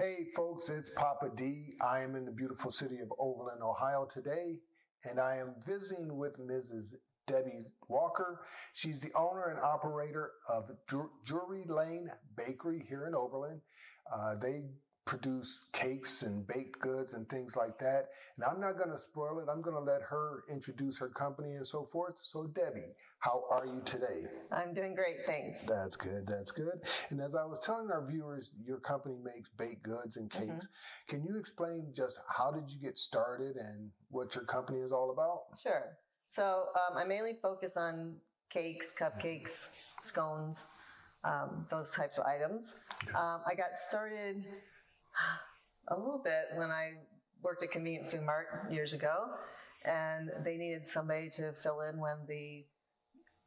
Hey folks, it's Papa D. I am in the beautiful city of Oberlin, Ohio today, and I am visiting with Mrs. Debbie Walker. She's the owner and operator of Drury Lane Bakery here in Oberlin. They produce cakes and baked goods and things like that. And I'm not going to spoil it. I'm going to let her introduce her company and so forth. So Debbie, how are you today? I'm doing great, thanks. That's good. That's good. And as I was telling our viewers, your company makes baked goods and cakes. Can you explain just how did you get started and what your company is all about? Sure. So I mainly focus on cakes, cupcakes, scones, those types of items. I got started a little bit when I worked at Convenient Food Mart years ago, and they needed somebody to fill in when the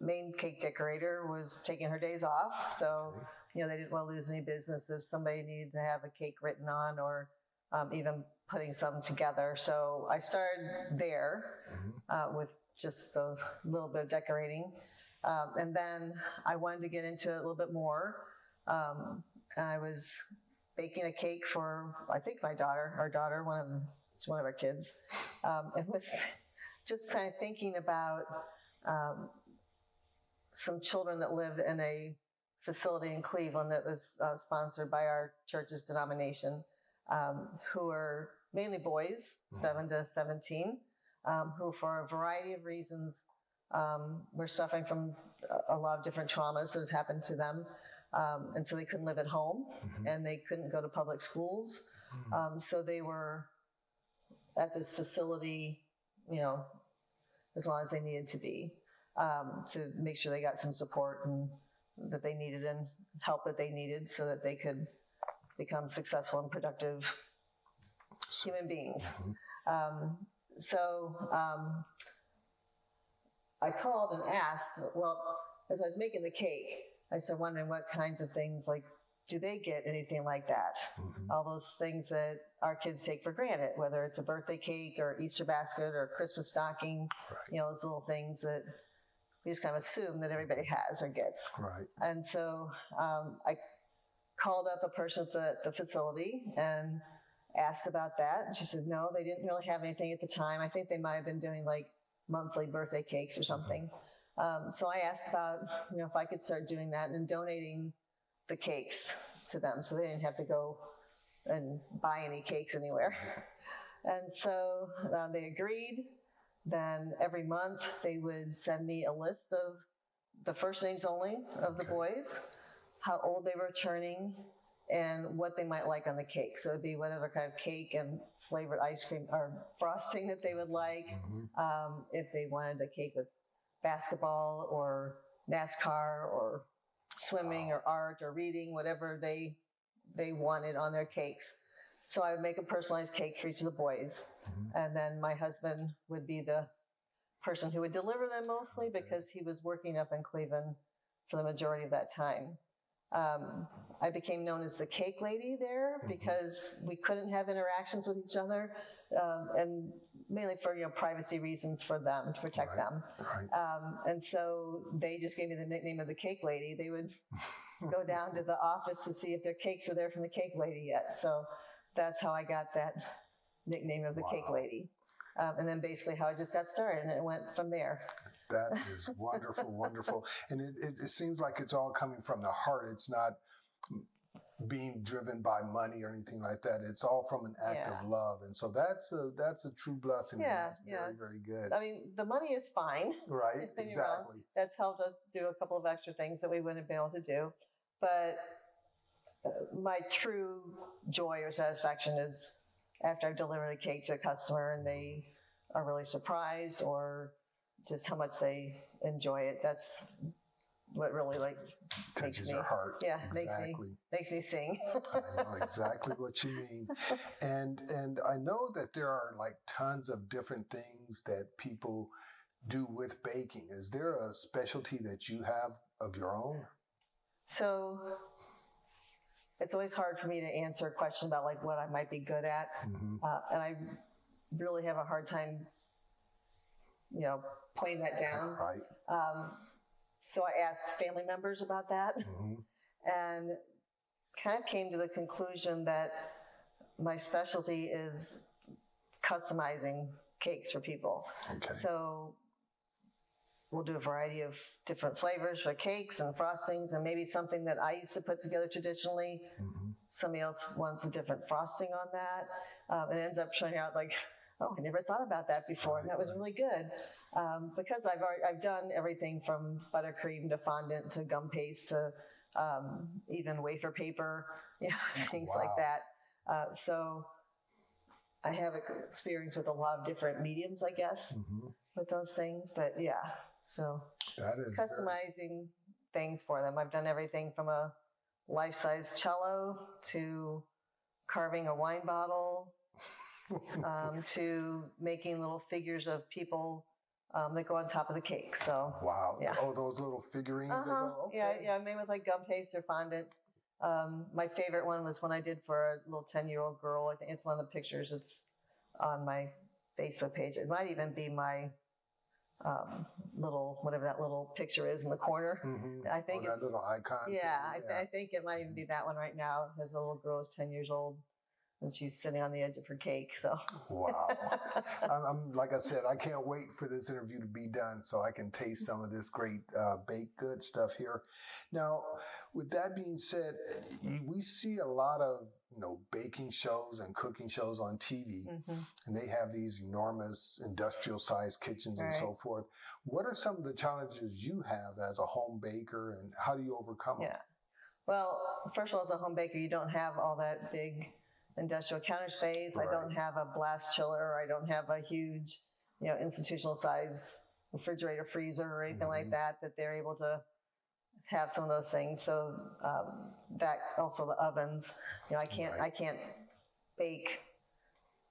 main cake decorator was taking her days off. So, they didn't want to lose any business if somebody needed to have a cake written on or even putting some together. So I started there with just a little bit of decorating. And then I wanted to get into it a little bit more. And I was baking a cake for, I think, our daughter, one of our kids. It was just kind of thinking about some children that lived in a facility in Cleveland that was sponsored by our church's denomination, who are mainly boys, 7 to 17, who for a variety of reasons were suffering from a lot of different traumas that have happened to them. And so they couldn't live at home and they couldn't go to public schools. So they were at this facility, as long as they needed to be, to make sure they got some support and that they needed and help that they needed so that they could become successful and productive human beings. So I called and asked, as I was making the cake, I started wondering what kinds of things, do they get anything like that? All those things that our kids take for granted, whether it's a birthday cake or Easter basket or Christmas stocking, those little things that we just kind of assume that everybody has or gets. Right. And so I called up a person at the facility and asked about that. And she said, no, they didn't really have anything at the time. I think they might have been doing monthly birthday cakes or something. So I asked about, if I could start doing that and donating the cakes to them so they didn't have to go and buy any cakes anywhere. And so they agreed. Then every month they would send me a list of the first names only of the boys, how old they were turning, and what they might like on the cake. So it'd be whatever kind of cake and flavored ice cream or frosting that they would like. If they wanted a cake with basketball or NASCAR or swimming or art or reading, whatever they wanted on their cakes. So I would make a personalized cake for each of the boys. And then my husband would be the person who would deliver them mostly because he was working up in Cleveland for the majority of that time. I became known as the cake lady there because we couldn't have interactions with each other, and mainly for privacy reasons for them, to protect them. And so they just gave me the nickname of the cake lady. They would go down to the office to see if their cakes were there from the cake lady yet. So that's how I got that nickname of the cake lady. And then basically how I just got started, and it went from there. That is wonderful, wonderful. And it seems like it's all coming from the heart. It's not being driven by money or anything like that. It's all from an act of love. And so that's a true blessing. That's very, very good. I mean, the money is fine. Right, exactly. That's helped us do a couple of extra things that we wouldn't have been able to do. But my true joy or satisfaction is after I've delivered a cake to a customer and they are really surprised or just how much they enjoy it. That's what really touches your heart. Yeah, exactly. makes me sing. I know exactly what you mean. And I know that there are tons of different things that people do with baking. Is there a specialty that you have of your own? So it's always hard for me to answer a question about what I might be good at. And I really have a hard time, putting that down. Right. So I asked family members about that and kind of came to the conclusion that my specialty is customizing cakes for people. Okay. So we'll do a variety of different flavors for cakes and frostings, and maybe something that I used to put together traditionally. Somebody else wants a different frosting on that. It ends up turning out like, oh, I never thought about that before, and that was really good. Because I've done everything from buttercream to fondant to gum paste to even wafer paper, things like that. So I have experience with a lot of different mediums, I guess, with those things. But yeah, so that is customizing things for them. I've done everything from a life-size cello to carving a wine bottle to making little figures of people that go on top of the cake. So wow. Yeah. Oh, those little figurines. That go, okay. Yeah, made with like gum paste or fondant. My favorite one was one I did for a little 10-year-old girl. I think it's one of the pictures. It's on my Facebook page. It might even be my little, whatever that little picture is in the corner. I think that little icon. Yeah, I think it might even be that one right now. Because the little girl is 10 years old and she's sitting on the edge of her cake. So wow. I'm like I said, I can't wait for this interview to be done so I can taste some of this great baked good stuff here. Now, with that being said, we see a lot of baking shows and cooking shows on TV, and they have these enormous industrial sized kitchens and so forth. What are some of the challenges you have as a home baker, and how do you overcome them? Yeah. Well, first of all, as a home baker, you don't have all that big industrial counter space. I don't have a blast chiller. I don't have a huge, institutional size refrigerator, freezer, or anything like that they're able to have some of those things. So that also the ovens. I can't bake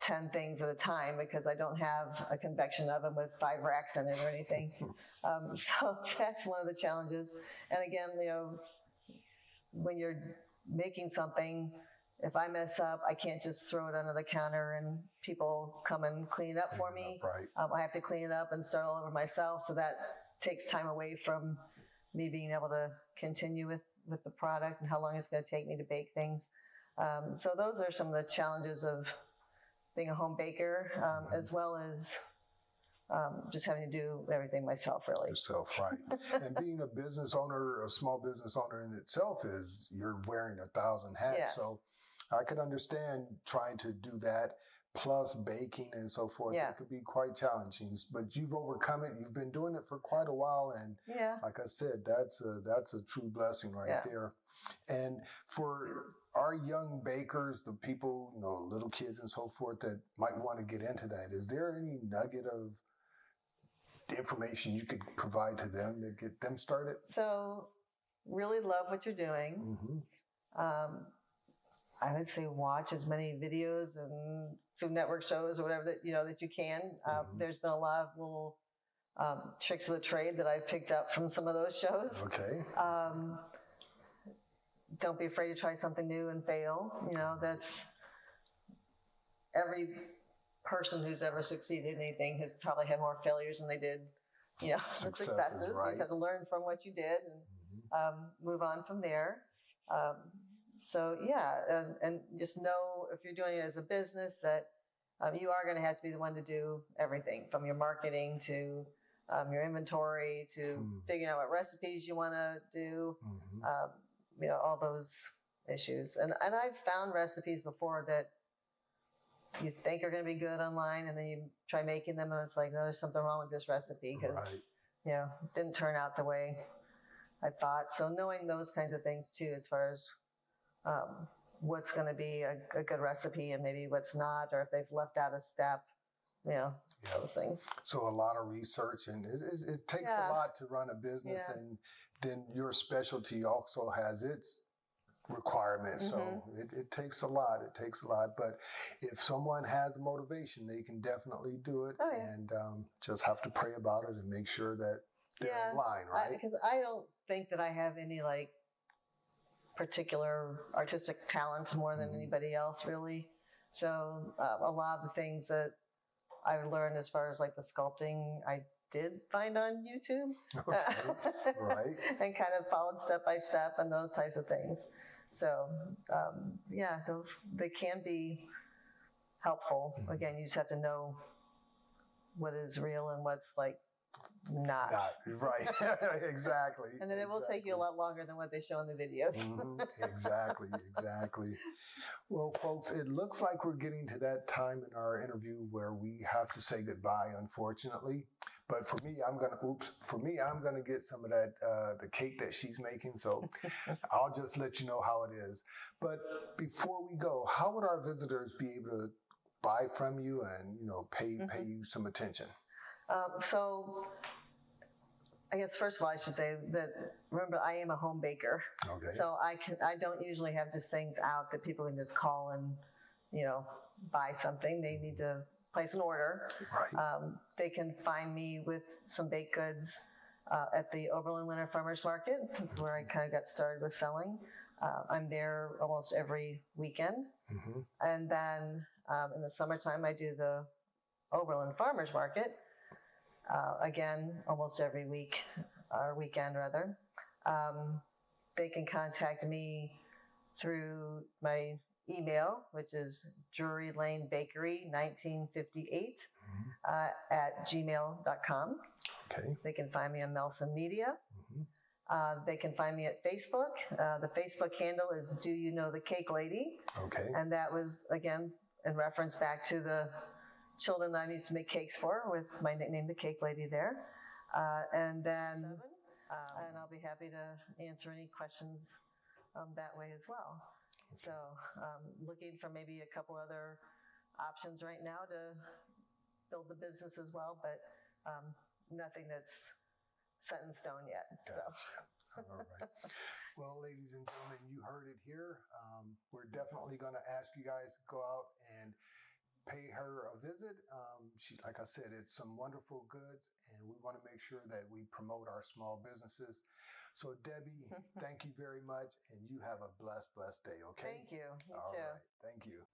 10 things at a time because I don't have a convection oven with 5 racks in it or anything. So that's one of the challenges. And again, when you're making something, if I mess up, I can't just throw it under the counter and people come and clean it up for me. I have to clean it up and start all over myself. So that takes time away from me being able to continue with the product and how long it's going to take me to bake things. So those are some of the challenges of being a home baker, as well as just having to do everything myself, really. Yourself, right. And being a business owner, a small business owner in itself, is you're wearing 1,000 hats. Yes. So I could understand trying to do that, plus baking and so forth. Yeah. It could be quite challenging, but you've overcome it. You've been doing it for quite a while. And like I said, that's a true blessing right there. And for our young bakers, the people, little kids and so forth that might want to get into that, is there any nugget of information you could provide to them to get them started? So really love what you're doing. I would say watch as many videos and Food Network shows or whatever that you can. There's been a lot of little tricks of the trade that I picked up from some of those shows. Okay. Don't be afraid to try something new and fail. That's every person who's ever succeeded in anything has probably had more failures than they did, successes. You just have to learn from what you did and move on from there. So and just know if you're doing it as a business that you are going to have to be the one to do everything from your marketing to your inventory to figuring out what recipes you want to do, all those issues. And I've found recipes before that you think are going to be good online, and then you try making them, and it's like, no, there's something wrong with this recipe because it didn't turn out the way I thought. So knowing those kinds of things too, as far as what's going to be a good recipe and maybe what's not, or if they've left out a step, those things. So a lot of research, and it takes a lot to run a business, and then your specialty also has its requirements. So it takes a lot. It takes a lot. But if someone has the motivation, they can definitely do it, and just have to pray about it and make sure that they're in line, right? Because I don't think that I have any particular artistic talent more than anybody else, really. So a lot of the things that I've learned as far as the sculpting, I did find on YouTube. Right. And kind of followed step by step and those types of things. So yeah, they can be helpful. Again, you just have to know what is real and what's like not. Right. Exactly. And then it will take you a lot longer than what they show in the videos. Exactly. Well, folks, it looks like we're getting to that time in our interview where we have to say goodbye, unfortunately. But for me, I'm gonna get some of that the cake that she's making. So I'll just let you know how it is. But before we go, how would our visitors be able to buy from you and pay you some attention? So I guess first of all, I should say that, remember, I am a home baker. Okay. So I don't usually have just things out that people can just call and, buy something. They need to place an order. Right. They can find me with some baked goods at the Oberlin Winter Farmers Market. That's where I kind of got started with selling. I'm there almost every weekend. And then in the summertime, I do the Oberlin Farmers Market. Again, almost every week, or weekend rather. They can contact me through my email, which is Drury Lane Bakery 1958 at gmail.com. Okay. They can find me on Melson Media. They can find me at Facebook. The Facebook handle is Do You Know the Cake Lady? Okay. And that was, again, in reference back to the children that I used to make cakes for, with my nickname, the Cake Lady, there. And then, and I'll be happy to answer any questions that way as well. So looking for maybe a couple other options right now to build the business as well, but nothing that's set in stone yet. Gotcha. So. All right. Well, ladies and gentlemen, you heard it here. We're definitely going to ask you guys to go out and pay her a visit. She, like I said, it's some wonderful goods, and we want to make sure that we promote our small businesses. So, Debbie, thank you very much, and you have a blessed day, okay? Thank you. You All too. right. Thank you.